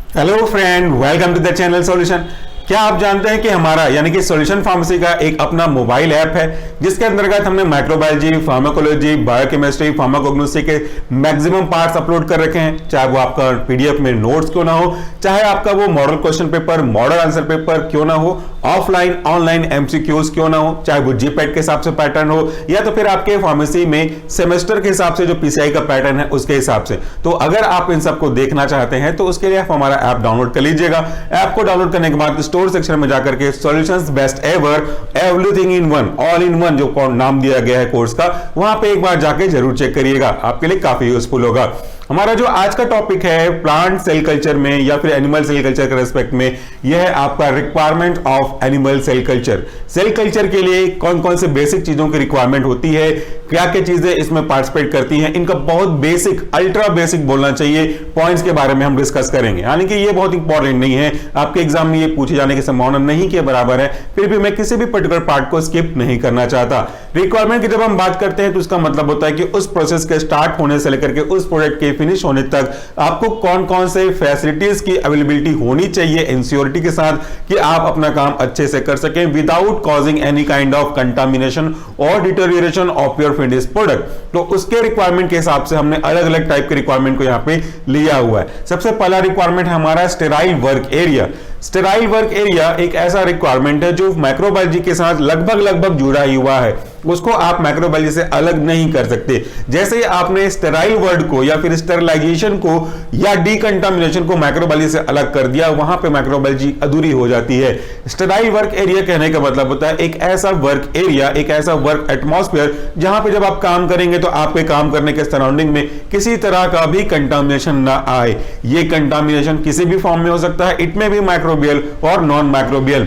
Hello friend, welcome to the channel solution. क्या आप जानते हैं कि हमारा यानी कि सॉल्यूशन फार्मेसी का एक अपना मोबाइल ऐप है जिसके अंतर्गत हमने माइक्रोबायोलॉजी, फार्माकोलॉजी, बायोकेमिस्ट्री, फार्माकोग्नोस्टिक के मैक्सिमम पार्ट्स अपलोड कर रखे हैं। चाहे वो आपका पीडीएफ में नोट्स क्यों ना हो, चाहे आपका वो model question paper, model answer paper क्यों ना हो, ऑफलाइन ऑनलाइन एमसीक्यूज क्यों ना हो, चाहे वो जीपैट के हिसाब से पैटर्न हो या तो फिर आपके फार्मेसी में सेमेस्टर के हिसाब से जो पीसीआई का पैटर्न है उसके हिसाब से। तो अगर आप इन सबको देखना चाहते हैं तो उसके लिए आप हमारा ऐप डाउनलोड कर लीजिएगा। ऐप को डाउनलोड करने के बाद स्टोर सेक्शन में जाकर के solutions best ever everything in one, all in one जो नाम दिया गया है कोर्स का, वहां पे एक बार जाके जरूर चेक करिएगा, आपके लिए काफी यूजफुल होगा। हमारा जो आज का टॉपिक है प्लांट सेल कल्चर में या फिर एनिमल सेल कल्चर के रेस्पेक्ट में, यह है आपका requirement of animal cell culture. Cell culture के लिए कौन कौन से बेसिक चीजों की रिक्वायरमेंट होती है, क्या क्या चीजें इसमें पार्टिसिपेट करती हैं, इनका बहुत बेसिक, अल्ट्रा बेसिक बोलना चाहिए पॉइंट्स के बारे में हम डिस्कस करेंगे। यानी कि ये बहुत इंपॉर्टेंट नहीं है, आपके एग्जाम में ये पूछे जाने की संभावना नहीं के बराबर है, फिर भी मैं किसी भी पर्टिकुलर पार्ट को स्किप नहीं करना चाहता। रिक्वायरमेंट की जब हम बात करते हैं तो इसका मतलब होता है कि उस प्रोसेस के स्टार्ट होने से लेकर के उस प्रोडक्ट के फिनिश होने तक आपको कौन कौन से फैसिलिटीज की अवेलेबिलिटी होनी चाहिए इंश्योरिटी के साथ कि आप अपना काम अच्छे से कर सकें without causing any kind of contamination और deterioration of your finish product. तो उसके रिक्वायरमेंट के हिसाब से हमने अलग अलग टाइप के रिक्वायरमेंट को यहां पे लिया हुआ है। सबसे पहला रिक्वायरमेंट है हमारा sterile work area. Sterile work area एक ऐसा रिक्वायरमेंट है जो माइक्रोबायोलॉजी के साथ लगभग जुड़ा ही हुआ है, उसको आप माइक्रोबायोलॉजी से अलग नहीं कर सकते। जैसे ही आपने स्टेराइल वर्ड को या फिर स्टेरिलाइजेशन को या डीकंटामिनेशन को माइक्रोबायोलॉजी से अलग कर दिया, वहां पे माइक्रोबायोलॉजी अधूरी हो जाती है। स्टेराइल वर्क एरिया कहने का मतलब होता है एक ऐसा वर्क एरिया, एक ऐसा वर्क एटमॉस्फेयर जहां पे जब आप काम करेंगे तो आपके काम करने के सराउंडिंग में किसी तरह का भी कंटामिनेशन ना आए। ये कंटामिनेशन किसी भी फॉर्म में हो सकता है, इट में भी माइक्रोबियल और नॉन माइक्रोबियल,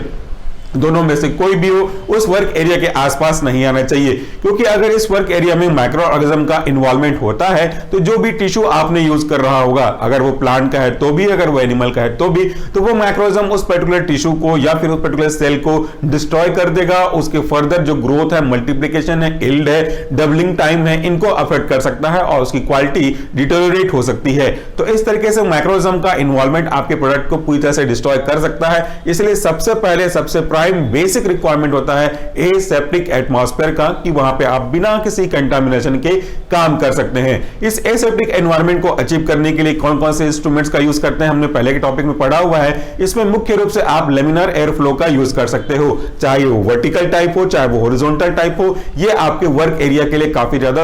दोनों में से कोई भी हो, उस वर्क एरिया के आसपास नहीं आना चाहिए। क्योंकि अगर इस वर्क एरिया में माइक्रो ऑर्गेनिज्म का इन्वॉल्वमेंट होता है तो जो भी टिश्यू आपने यूज कर रहा होगा, अगर वो प्लांट का है तो भी, अगर वो एनिमल का है तो भी, तो वो माइक्रोऑर्गेनिज्म उस पर्टिकुलर टिश्यू को या फिर उस पर्टिकुलर सेल को डिस्ट्रॉय कर देगा। उसके फर्दर जो ग्रोथ है, मल्टीप्लिकेशन है, यील्ड है, डबलिंग टाइम है, इनको अफेक्ट कर सकता है और उसकी क्वालिटी डिटोरिएट हो सकती है। तो इस तरीके से माइक्रोऑर्गेनिज्म का इन्वॉल्वमेंट आपके प्रोडक्ट को पूरी तरह से डिस्ट्रॉय कर सकता है। इसलिए सबसे पहले सबसे बेसिक रिक्वायरमेंट होता है एसेप्टिक एटमॉस्फेयर का, कि वहां पे आप बिना किसी कंटामिनेशन के काम कर सकते हैं। इस एसेप्टिक एनवायरनमेंट को अचीव करने के लिए कौन कौन से इंस्ट्रूमेंट्स का यूज करते हैं हमने पहले के टॉपिक में पढ़ा हुआ है। इसमें मुख्य रूप से आप लेमिनार एयर फ्लो का यूज कर सकते हो, चाहे वो वर्टिकल टाइप हो चाहे वो हॉरिजॉन्टल टाइप हो। ये आपके वर्क एरिया के लिए काफी ज्यादा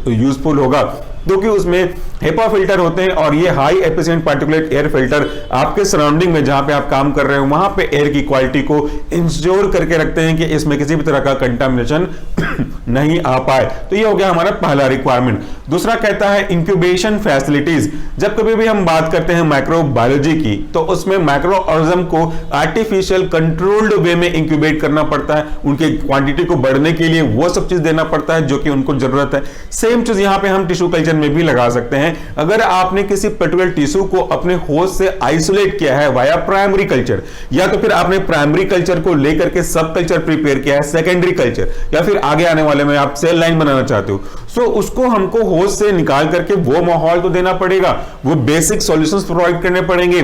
यूजफुल होगा क्योंकि उसमें हेपा फिल्टर होते हैं और ये high efficient particulate air filter आपके सराउंडिंग में जहां पे आप काम कर रहे हो वहां पे एयर की क्वालिटी को इंश्योर करके रखते हैं कि इसमें किसी भी तरह का कंटामिनेशन नहीं आ पाए। तो ये हो गया हमारा पहला रिक्वायरमेंट। दूसरा कहता है इंक्यूबेशन फैसिलिटीज। जब कभी भी हम बात करते हैं माइक्रोबायोलॉजी की तो उसमें माइक्रो ऑर्गेनिज्म को आर्टिफिशियल कंट्रोल्ड वे में इंक्यूबेट करना पड़ता है, उनके क्वांटिटी को बढ़ने के लिए वो सब चीज देना पड़ता है जो कि उनको जरूरत है। सेम चीज यहां पे हम टिश्यू कल्चर में भी लगा सकते हैं। अगर आपने किसी पर्टिकुलर टिश्यू को अपने होस्ट से आइसोलेट किया है वाया प्राइमरी कल्चर, या तो फिर आपने प्राइमरी कल्चर को लेकर के सब कल्चर प्रिपेयर किया है सेकेंडरी कल्चर, या फिर आगे आने वाले में आप सेल लाइन बनाना चाहते हो, सो उसको हमको होस्ट से निकाल करके वो माहौल तो देना पड़ेगा, वो बेसिक सॉल्यूशंस प्रोवाइड करने पड़ेंगे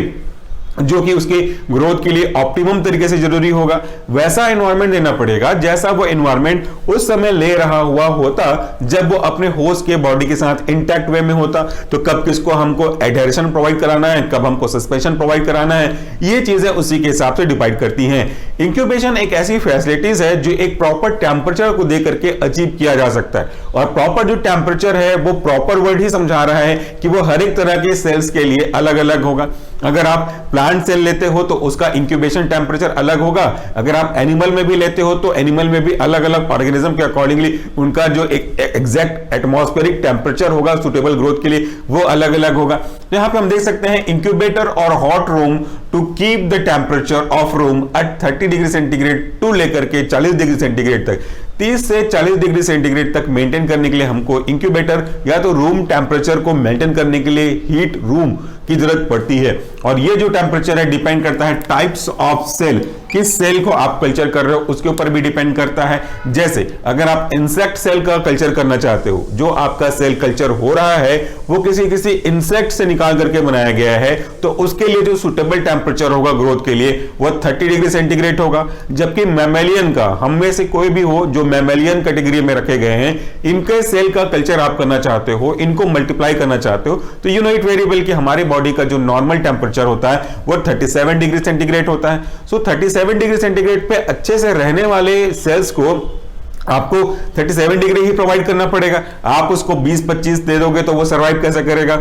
जो कि उसके ग्रोथ के लिए ऑप्टिमम तरीके से जरूरी होगा। वैसा एनवायरनमेंट देना पड़ेगा जैसा वो एनवायरनमेंट उस समय ले रहा हुआ होता जब वो अपने होस्ट के बॉडी के साथ इंटैक्ट वे में होता। तो कब किसको हमको एडहेरेशन प्रोवाइड कराना है, कब हमको सस्पेंशन प्रोवाइड कराना है, ये चीजें उसी के हिसाब से डिवाइड करती हैं। इंक्यूबेशन एक ऐसी फैसिलिटीज है जो एक प्रॉपर टेम्परेचर को देकर के अचीव किया जा सकता है, और प्रॉपर जो टेम्परेचर है वो प्रॉपर वर्ड ही समझा रहा है कि वो हर एक तरह के सेल्स के लिए अलग अलग होगा। अगर आप प्लांट सेल लेते हो तो उसका इंक्यूबेशन टेम्परेचर अलग होगा, अगर आप एनिमल में भी लेते हो तो एनिमल में भी अलग अलग ऑर्गेनिज्म के अकॉर्डिंगली उनका जो एक एग्जैक्ट एटमॉस्फेरिक टेम्परेचर होगा सुटेबल ग्रोथ के लिए वो अलग अलग होगा। तो यहां पे हम देख सकते हैं इंक्यूबेटर और hot room to keep the temperature of room at 30 degree centigrade to लेकर के 40 डिग्री सेंटीग्रेड तक, 30 से 40 डिग्री सेंटीग्रेड तक मेंटेन करने के लिए हमको इंक्यूबेटर या तो रूम टेम्परेचर को मेंटेन करने के लिए हीट रूम की जरूरत पड़ती है। और ये जो टेम्परेचर है डिपेंड करता है टाइप्स ऑफ सेल, किस सेल को आप कल्चर कर रहे हो उसके ऊपर भी डिपेंड करता है। जैसे अगर आप इंसेक्ट सेल का कल्चर करना चाहते हो, जो आपका सेल कल्चर हो रहा है वो किसी इंसेक्ट से निकाल करके बनाया गया है, तो उसके लिए जो सुटेबल टेम्परेचर होगा ग्रोथ के लिए वो 30 डिग्री सेंटीग्रेड होगा। जबकि मैमेलियन का, हम में से कोई भी हो जो मैमेलियन कैटेगरी में रखे गए हैं, इनके सेल का कल्चर आप करना चाहते हो, इनको मल्टीप्लाई करना चाहते हो, तो you know it very well कि हमारी बॉडी का जो नॉर्मल टेम्परेचर होता है वो 37 डिग्री सेंटीग्रेड होता है। सो 37 डिग्री सेंटीग्रेड पे अच्छे से रहने वाले सेल्स को आपको 37 डिग्री ही प्रोवाइड करना पड़ेगा। आप उसको 20-25 दे दोगे तो वो सरवाइव कैसे करेगा,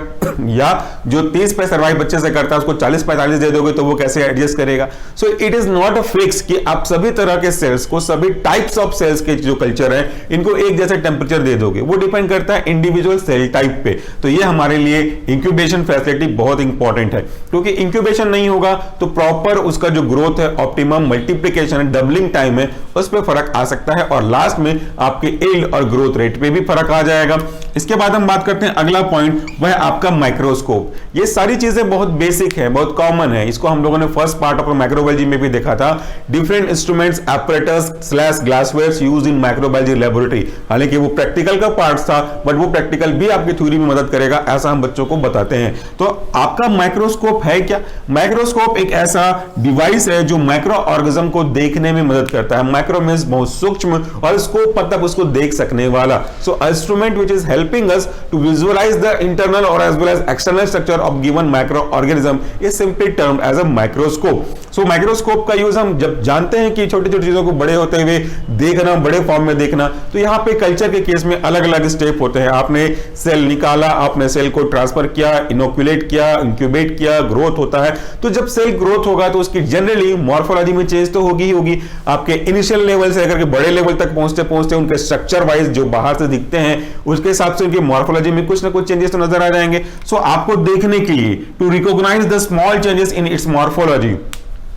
या जो 30 पे सरवाइव अच्छे से करता है उसको 40-45 दे दोगे तो वो कैसे एडजस्ट करेगा। So it is not a fix कि आप सभी तरह के सेल्स को, सभी टाइप्स ऑफ सेल्स के जो कल्चर है इनको एक जैसे टेम्परेचर दे दोगे, वो डिपेंड करता है इंडिविजुअल सेल टाइप पे। तो ये हमारे लिए इंक्यूबेशन फैसिलिटी बहुत इंपॉर्टेंट है, क्योंकि इंक्यूबेशन नहीं होगा तो प्रॉपर उसका जो ग्रोथ है, ऑप्टिमम मल्टीप्लिकेशन है, डबलिंग टाइम है, उस पर फर्क आ सकता है और लास्ट में आपके यील्ड और ग्रोथ रेट पे भी फर्क आ जाएगा। इसके बाद हम बात करते हैं अगला पॉइंट, वह आपका माइक्रोस्कोप। ये सारी चीजें बहुत बेसिक है, बहुत कॉमन है, इसको हम लोगों ने फर्स्ट पार्ट ऑफ माइक्रोबायोलॉजी में भी देखा था। Different instruments, apparatus slash glasswares used in microbiology laboratory. हालांकि वो प्रैक्टिकल का पार्ट था, बट वो प्रैक्टिकल भी आपकी थ्योरी में मदद करेगा, ऐसा हम बच्चों को बताते हैं। तो आपका माइक्रोस्कोप है क्या? माइक्रोस्कोप एक ऐसा डिवाइस है जो माइक्रो ऑर्गेनिज्म को देखने में मदद करता है। माइक्रो मींस बहुत सूक्ष्म, और स्कोप मतलब उसको देख सकने वाला। So instrument which is helping us to visualise the internal और as well as external structure of given micro organism is simply termed as a microscope. So microscope का यूज हम जब जानते हैं कि छोटी छोटी चीजों को बड़े होते हुए देखना, बड़े फॉर्म में देखना, तो यहां पे कल्चर के केस में अलग अलग स्टेप होते हैं। आपने सेल निकाला, आपने सेल को ट्रांसफर किया, इनोक्यूलेट किया, इंक्यूबेट किया, ग्रोथ होता है। तो जब सेल ग्रोथ होगा तो उसकी जनरली मॉर्फोलॉजी में चेंज तो होगी ही होगी। आपके इनिशियल लेवल से अगर बड़े लेवल तक पहुंचते पहुंचते उनके स्ट्रक्चर वाइज जो बाहर से दिखते हैं उसके हिसाब से उनकी मॉर्फोलॉजी में कुछ ना कुछ चेंजेस तो नजर आ जाएंगे। सो आपको देखने के लिए, to recognise the small changes in its morphology,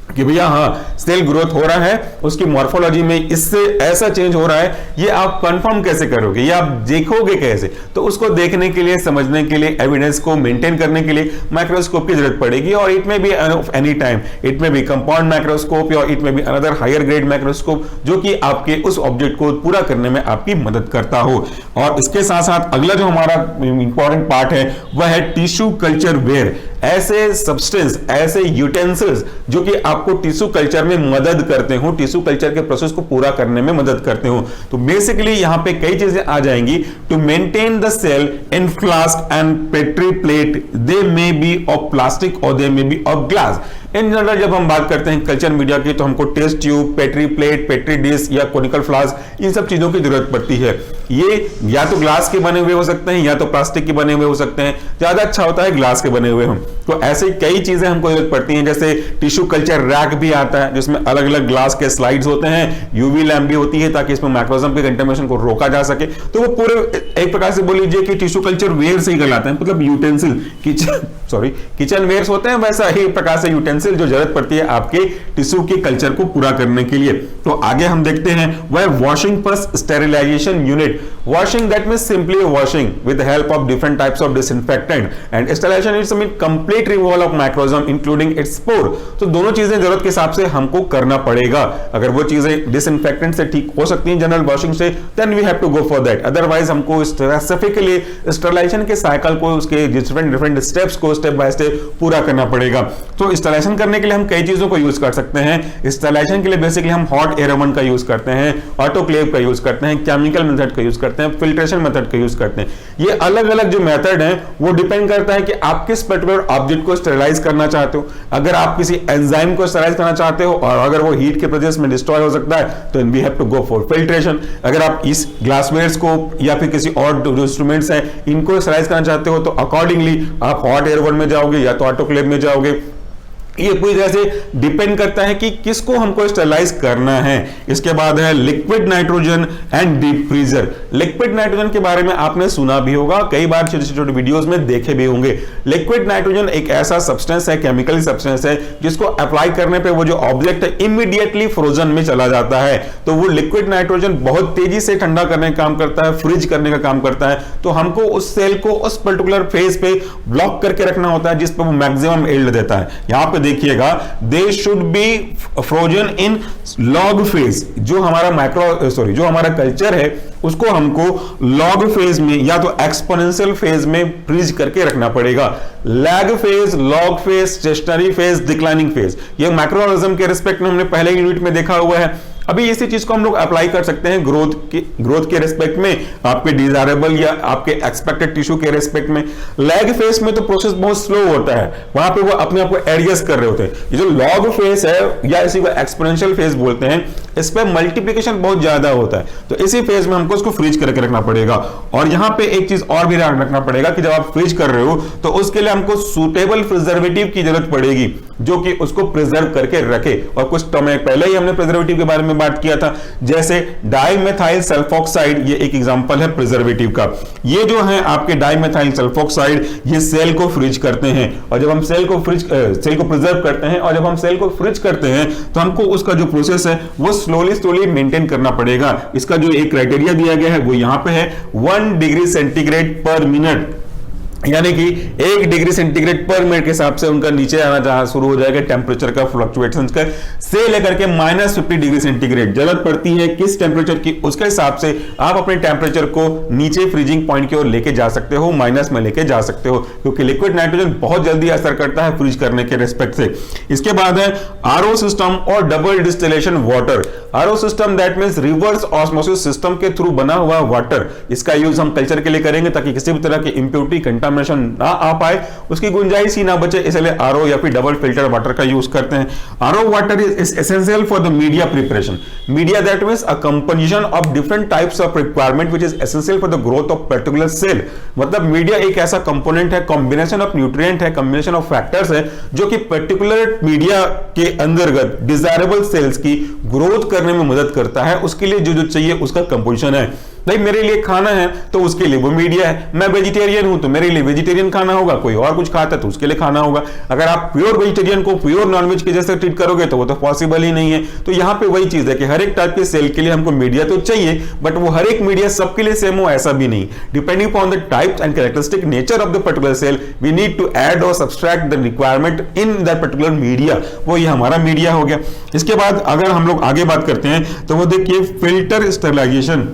कि भैया हाँ सेल ग्रोथ हो रहा है, उसकी मॉर्फोलॉजी में इससे ऐसा चेंज हो रहा है, ये आप कंफर्म कैसे करोगे, ये आप देखोगे कैसे? तो उसको देखने के लिए, समझने के लिए, एविडेंस को मेंटेन करने के लिए माइक्रोस्कोप की जरूरत पड़ेगी। और it may be any time, it may be compound microscope या it may be another higher grade microscope, जो कि आपके उस ऑब्जेक्ट को पूरा करने में आपकी मदद करता हो। और इसके साथ साथ अगला जो हमारा इंपॉर्टेंट पार्ट है वह है टिश्यू कल्चर वेयर। ऐसे सब्सटेंस, ऐसे यूटेंसिल्स जो कि आपको टिश्यू कल्चर में मदद करते हो, टिश्यू कल्चर के प्रोसेस को पूरा करने में मदद करते हो। तो बेसिकली यहां पे कई चीजें आ जाएंगी। To maintain the cell in flask and petri plate, they may be of plastic और they may be of glass. In general जब हम बात करते हैं कल्चर मीडिया की तो हमको test tube, petri plate, petri dish या कोनिकल फ्लास्क, इन सब चीजों की जरूरत पड़ती है। ये या तो ग्लास के बने हुए हो सकते हैं या तो प्लास्टिक के बने हुए हो सकते हैं, ज्यादा अच्छा होता है ग्लास के बने हुए हम। तो ऐसे कई चीजें हमको जरूरत पड़ती हैं। जैसे टिश्यू कल्चर रैक भी आता है जिसमें अलग अलग ग्लास के स्लाइड्स होते हैं, यूवी लैम्प भी होती है ताकि इसमें माइक्रोजम के कंटामिनेशन को रोका जा सके। तो वो पूरे एक प्रकार से बोल लीजिए कि टिश्यू कल्चर वेयर से ही कहलाते हैं, मतलब यूटेंसिल, किचन वेयर्स होते हैं, वैसा ही प्रकार से यूटेंसिल जो जरूरत पड़ती है आपके टिश्यू के कल्चर को पूरा करने के लिए। तो आगे हम देखते हैं वह washing plus sterilisation unit. Washing that means simply washing with help of different types of disinfectant, and sterilisation it's mean complete removal of microgerm including its spore. तो दोनों चीजें जरूरत के हिसाब से हमको करना पड़ेगा। अगर वो चीजें डिसइंफेक्टेंट से ठीक हो सकती हैं जनरल वॉशिंग से, then we have to go for that. Otherwise हमको स्पेसिफिकली स्टेरिलाइजेशन के साइकिल को, उसके डिफरेंट स्टेप्स को स्टेप बाय स्टेप पूरा करना पड़ेगा। तो स्टेरिलाइजेशन करने के लिए हम कई चीजों को यूज कर सकते हैं। स्टेरिलाइजेशन के लिए बेसिकली हम हॉट एयर ओवन का यूज करते हैं, ऑटोक्लेव का यूज करते हैं, केमिकल मेथड का यूज करते हैं, फिल्ट्रेशन मेथड का यूज करते हैं। ये अलग अलग जो मेथड हैं वो डिपेंड करता है कि आप किस पर्टिकुलर ऑब्जेक्ट को स्टेरिलाइज करना चाहते हो। अगर आप किसी एंजाइम को स्टेरिलाइज करना चाहते हो और अगर वो हीट के प्रोसेस में डिस्ट्रॉय हो सकता है तो we have to go for filtration. अगर आप इस ग्लासवेयर्स को या फिर किसी और जो इंस्ट्रूमेंट्स हैं इनको स्टेरिलाइज करना चाहते हो तो अकॉर्डिंगली आप हॉट एयर ओवन में जाओगे या तो ऑटोक्लेव में जाओगे। ये पूरी तरह से डिपेंड करता है कि किसको हमको स्टेरिलाइज करना है। इसके बाद है liquid nitrogen and deep freezer. Liquid nitrogen के बारे में आपने सुना भी होगा, कई बार छोटे छोटे वीडियोस में देखे भी होंगे। लिक्विड नाइट्रोजन एक ऐसा सब्सटेंस है, केमिकल सब्सटेंस है, जिसको अप्लाई करने पे वो जो ऑब्जेक्ट है इमीडिएटली फ्रोजन में चला जाता है। तो वो लिक्विड नाइट्रोजन बहुत तेजी से ठंडा करने का काम करता है, फ्रीज करने का काम करता है। तो हमको उस सेल को उस पर्टिकुलर फेज पे ब्लॉक करके रखना होता है जिस पर वो मैक्सिमम यील्ड देता है। यहां पे देखिएगा, they should be frozen in log phase. जो हमारा कल्चर है उसको हमको लॉग फेज में या तो एक्सपोनेंशियल फेज में फ्रीज करके रखना पड़ेगा। Lag phase, log phase, stationary phase, declining phase, ये माइक्रोऑर्गेनिज्म के रिस्पेक्ट में हमने पहले यूनिट में देखा हुआ है। अभी इसी चीज को हम लोग अप्लाई कर सकते हैं ग्रोथ के रेस्पेक्ट में, आपके डिजायरेबल या आपके एक्सपेक्टेड टिश्यू के रेस्पेक्ट में। लैग फेज में तो प्रोसेस बहुत स्लो होता है, वहां पे वो अपने आप को एडजस्ट कर रहे होते हैं। ये जो लॉग फेज है या इसी को एक्सपोनेंशियल फेज बोलते हैं, इस पे मल्टीप्लिकेशन बहुत ज्यादा होता है, तो इसी फेज में हमको इसको फ्रीज करके रखना पड़ेगा। और यहां पे एक चीज और भी ध्यान रखना पड़ेगा कि जब आप फ्रीज कर रहे हो तो उसके लिए हमको सूटेबल प्रिजर्वेटिव की जरूरत पड़ेगी जो कि उसको प्रिजर्व करके रखे। और कुछ टर्म पहले ही हमने प्रिजर्वेटिव के बारे में बात किया था, जैसे डाइमेथाइल सल्फोक्साइड, ये एक एग्जांपल है प्रिजर्वेटिव का। ये जो है आपके डाइमेथाइल सल्फोक्साइड, ये सेल को फ्रीज करते हैं, और जब हम सेल को प्रिजर्व करते हैं और जब हम सेल को फ्रीज करते हैं तो हमको उसका जो प्रोसेस है वो स्लोली मेंटेन करना पड़ेगा। इसका जो एक क्राइटेरिया दिया गया है वो यहां पे है 1 डिग्री सेंटीग्रेड पर मिनट, यानी कि 1 डिग्री सेंटीग्रेड पर मिनट के हिसाब से उनका नीचे आना जहां शुरू हो जाएगा टेम्परेचर का फ्लक्चुएशंस का, से लेकर के -50 डिग्री सेंटीग्रेड जरूरत पड़ती है किस टेम्परेचर की, उसके हिसाब से आप अपने टेम्परेचर को नीचे फ्रीजिंग पॉइंट की ओर लेके जा सकते हो, माइनस में लेके जा सकते हो, क्योंकि लिक्विड नाइट्रोजन बहुत जल्दी असर करता है फ्रीज करने के रेस्पेक्ट से। इसके बाद है आरओ सिस्टम और double distillation water. RO system that means reverse osmosis system के थ्रू बना हुआ वाटर, इसका यूज हम कल्चर के लिए करेंगे ताकि किसी भी तरह की इंप्योरिटी ना आ पाए, उसकी गुंजाइश ही ना बचे, इसलिए आरओ या फिर डबल फिल्टर वाटर का यूज करते हैं। RO water is essential for the media preparation. Media that means a composition of different types of requirement which is essential for the growth of particular cell. मतलब media एक ऐसा component है, combination of nutrient है, combination of factors है, जो कि particular media के अंतर्गत डिजायरेबल सेल्स की ग्रोथ करने में मदद करता है। उसके लिए जो चाहिए उसका कंपोजिशन है। भाई मेरे लिए खाना है तो उसके लिए वो मीडिया है, मैं वेजिटेरियन हूं तो मेरे लिए वेजिटेरियन खाना होगा, कोई और कुछ खाता है तो उसके लिए खाना होगा। अगर आप प्योर वेजिटेरियन को प्योर नॉनवेज के जैसे ट्रीट करोगे तो वो तो पॉसिबल ही नहीं है। तो यहां पे वही चीज है कि हर एक टाइप के सेल के लिए हमको मीडिया तो चाहिए, बट वो हर एक मीडिया सबके लिए सेम हो ऐसा भी नहीं। Depending upon the types and characteristic nature of the particular cell, we need to add और subtract the requirement in that particular media, वो ये हमारा मीडिया हो गया। इसके बाद अगर हम लोग आगे बात करते हैं तो वो देखिए फिल्टर स्टरलाइजेशन।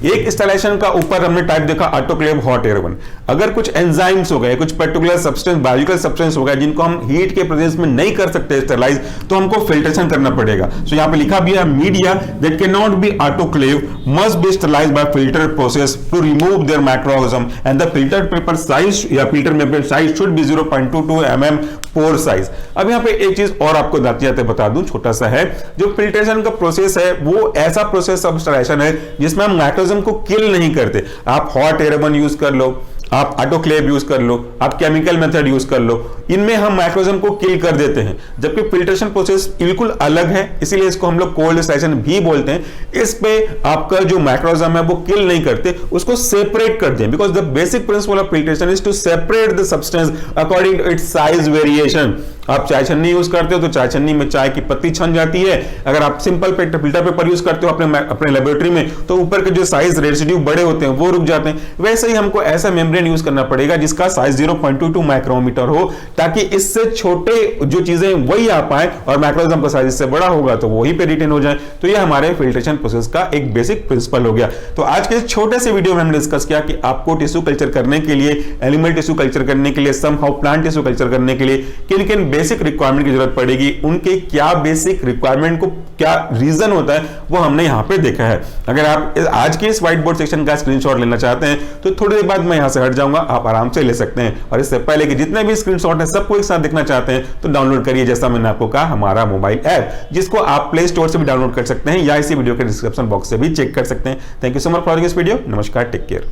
एक स्टरलाइजेशन का ऊपर हमने टाइप देखा ऑटोक्लेव हॉट एयर वन। अगर कुछ एंजाइम्स हो गए, कुछ पर्टिकुलर सब्सटेंस, बायोलॉजिकल सब्सटेंस हो गए जिनको हम हीट के प्रेजेंस में नहीं कर सकते स्टरलाइज, तो हमको फिल्ट्रेशन करना पड़ेगा। सो यहां पे लिखा भी है media that can not be autoclave must be sterilised by filter process to remove their microorganism and the filter paper size या filter membrane size should be 0.22 mm pore size. अब यहां पे एक चीज और आपको जाते जाते बता दूं, छोटा सा है, जो फिल्ट्रेशन का प्रोसेस है वो ऐसा प्रोसेस ऑफ स्टरलाइजेशन है जिसमें हम माइक्रोऑर्गेनिज्म को किल नहीं करते। आप हॉट एयर वन यूज कर लो, आप ऑटोक्लेव यूज कर लो, आप केमिकल मेथड यूज कर लो, इनमें हम माइक्रोऑर्गेनिज्म को किल कर देते हैं, जबकि फिल्ट्रेशन प्रोसेस बिल्कुल अलग है, इसीलिए इसको हम लोग कोल्ड स्टरलाइजेशन भी बोलते हैं। इस पे आपका जो माइक्रोऑर्गेनिज्म है वो किल नहीं करते, उसको सेपरेट करते हैं, because the basic principle of filtration is to separate the substance according to its size variation. आप चाय छन्नी यूज करते हो तो चाय छन्नी में चाय की पत्ती छन जाती है। अगर आप सिंपल फिल्टर पेपर यूज करते हो अपने लेबोरेटरी में, तो ऊपर के जो साइज रेसिड्यू बड़े होते हैं वो रुक जाते हैं। वैसे ही हमको ऐसा मेम्ब्रेन यूज करना पड़ेगा जिसका साइज 0.22 माइक्रोमीटर हो, ताकि इससे छोटे जो चीजें वही आ पाए और माइक्रोऑर्गेनिज्म का साइज इससे बड़ा होगा तो वही पे रिटेन हो जाए। तो ये हमारे फिल्ट्रेशन प्रोसेस का एक बेसिक प्रिंसिपल हो गया। तो आज के छोटे से वीडियो में हमने डिस्कस किया कि आपको टिश्यू कल्चर करने के लिए, एनिमल टिश्यू कल्चर करने के लिए, समहाउ प्लांट टिश्यू कल्चर करने के लिए किन किन बेसिक रिक्वायरमेंट की जरूरत पड़ेगी, उनके क्या बेसिक रिक्वायरमेंट को क्या रीजन होता है वो हमने यहां पे देखा है। अगर आप आज के इस व्हाइट बोर्ड सेक्शन का स्क्रीनशॉट लेना चाहते हैं तो थोड़ी देर बाद मैं यहां से हट जाऊंगा, आप आराम से ले सकते हैं। और इससे पहले कि जितने भी स्क्रीनशॉट हैं सबको एक साथ देखना चाहते हैं तो डाउनलोड करिए, जैसा मैंने आपको कहा, हमारा मोबाइल ऐप, जिसको आप प्ले स्टोर से भी डाउनलोड कर सकते हैं या इसी वीडियो के डिस्क्रिप्शन बॉक्स से भी चेक कर सकते हैं। Thank you so much for this video. नमस्कार, टेक केयर।